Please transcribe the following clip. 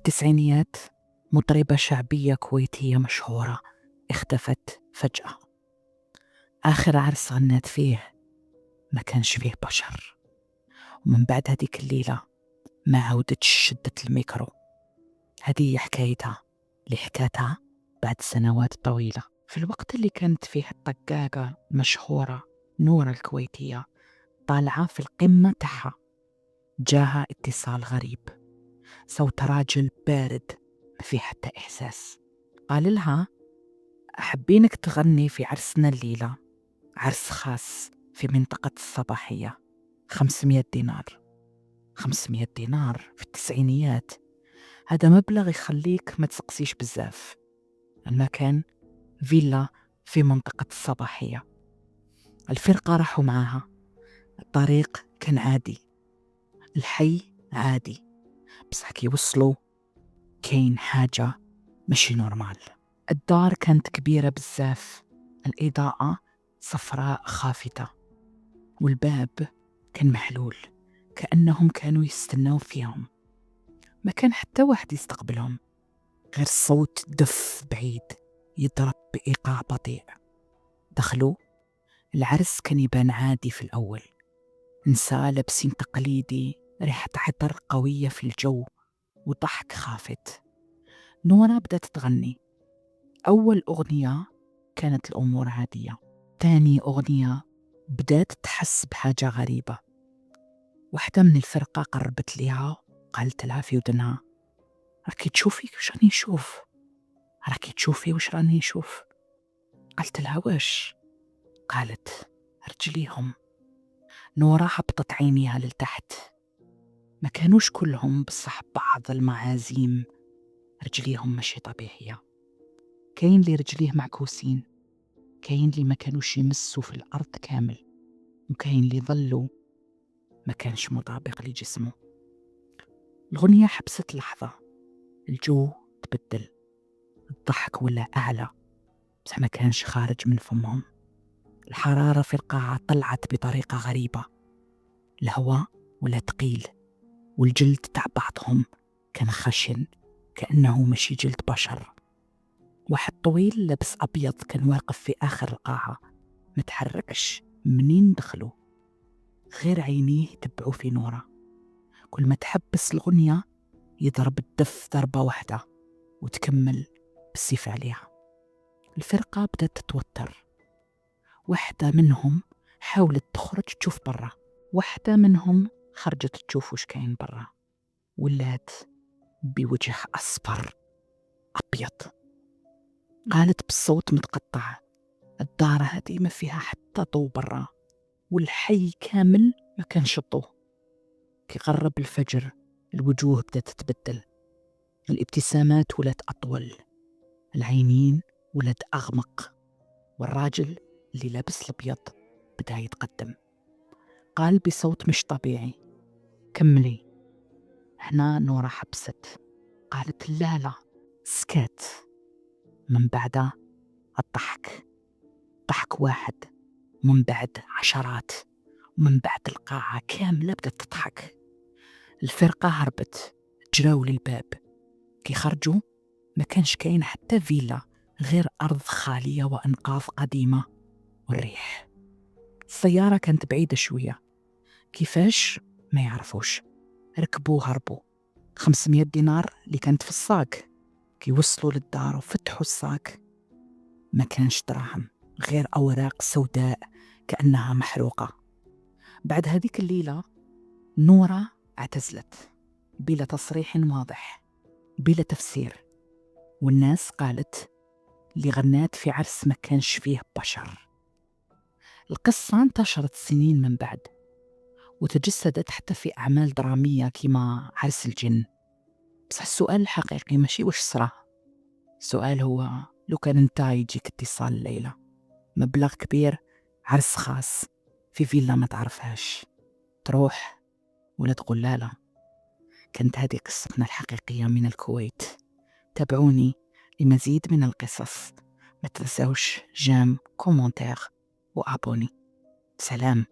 في التسعينيات مطربة شعبية كويتية مشهورة اختفت فجأة. آخر عرس غنت فيه ما كانش فيه بشر، ومن بعد هذيك الليلة ما عودتش شدت الميكرو. هذه حكايتها اللي حكاتها بعد سنوات طويلة، في الوقت اللي كانت فيه الطقاقة المشهورة نورة الكويتية طالعة في القمة تاعها. جاها اتصال غريب، صوت راجل بارد ما فيه حتى إحساس. قال لها: أحبينك تغني في عرسنا الليلة، عرس خاص في منطقة الصباحية، 500 دينار. 500 دينار في التسعينيات هذا مبلغ يخليك ما تسقسيش بزاف. المكان فيلا في منطقة الصباحية. الفرقة راحوا معاها. الطريق كان عادي، الحي عادي، بس كي وصلوا كاين حاجة ماشي نورمال. الدار كانت كبيرة بزاف، الإضاءة صفراء خافتة، والباب كان محلول كأنهم كانوا يستنوا فيهم. ما كان حتى واحد يستقبلهم، غير صوت دف بعيد يضرب بإيقاع بطيء. دخلوا. العرس كان يبان عادي في الأول، نساء لابسين تقليدي، ريحة عطر قوية في الجو وضحك خافت. نورا بدأت تغني. أول أغنية كانت الأمور عادية، تاني أغنية بدأت تحس بحاجة غريبة. واحدة من الفرقة قربت ليها، قالت لها في ودنها: راكي تشوفي وش راني نشوف؟ راكي تشوفي وش راني نشوف؟ قالت لها: واش؟ قالت: رجليهم. نورا هبطت عينيها لتحت. ما كانوش كلهم، بصح بعض المعازيم رجليهم ماشي طبيعية. كاين اللي رجليه معكوسين، كاين اللي ما كانوش يمسوا في الأرض كامل، وكاين اللي ظلوا ما كانش مطابق لجسمه. الغنية حبست لحظة، الجو تبدل، الضحك ولا أعلى بس ما كانش خارج من فمهم. الحرارة في القاعة طلعت بطريقة غريبة، الهواء ولا تقيل، والجلد تاع بعضهم كان خشن كأنه ماشي جلد بشر. واحد طويل لبس أبيض كان واقف في آخر القاعة، متحركش منين دخلوا، غير عينيه تبعوا في نورة. كل ما تحبس الغنية يضرب الدف ضربة واحدة وتكمل بالسيف عليها. الفرقة بدأت تتوتر. واحدة منهم حاولت تخرج تشوف برا، واحدة منهم خرجت تشوف وش كاين برا، ولات بوجه أصفر أبيض. قالت بصوت متقطع: الدار هذه ما فيها حتى ضو برا، والحي كامل ما كانش ضو. كي قرب الفجر الوجوه بدأت تتبدل، الابتسامات ولات أطول، العينين ولات أغمق، والراجل اللي لابس الأبيض بدأ يتقدم. قال بصوت مش طبيعي: كملي. هنا نورا حبست، قالت: لا لا، سكات. من بعدها الضحك، ضحك واحد، من بعد عشرات، ومن بعد القاعة كاملة بدأت تضحك. الفرقة هربت، جراو للباب. كي خرجوا ما كانش كاين حتى فيلا، غير أرض خالية وأنقاض قديمة والريح. السيارة كانت بعيدة شوية، كيفاش ما يعرفوش. ركبوا هربوا. 500 دينار اللي كانت في الصاك. كي وصلوا للدار وفتحوا الصاك ما كانش دراهم، غير أوراق سوداء كأنها محروقة. بعد هذيك الليلة نورا اعتزلت بلا تصريح واضح، بلا تفسير، والناس قالت اللي غنات في عرس ما كانش فيه بشر. القصة انتشرت سنين من بعد، وتجسدت حتى في أعمال درامية كما عرس الجن. بس السؤال الحقيقي ماشي وش صرا، السؤال هو: لو كان انت يجيك اتصال الليلة، مبلغ كبير، عرس خاص في فيلا ما تعرفهاش، تروح ولا تقول لا لا؟ كانت هذه قصتنا الحقيقية من الكويت. تابعوني لمزيد من القصص، ما تنسوش جيم، كومنتير وابوني. سلام.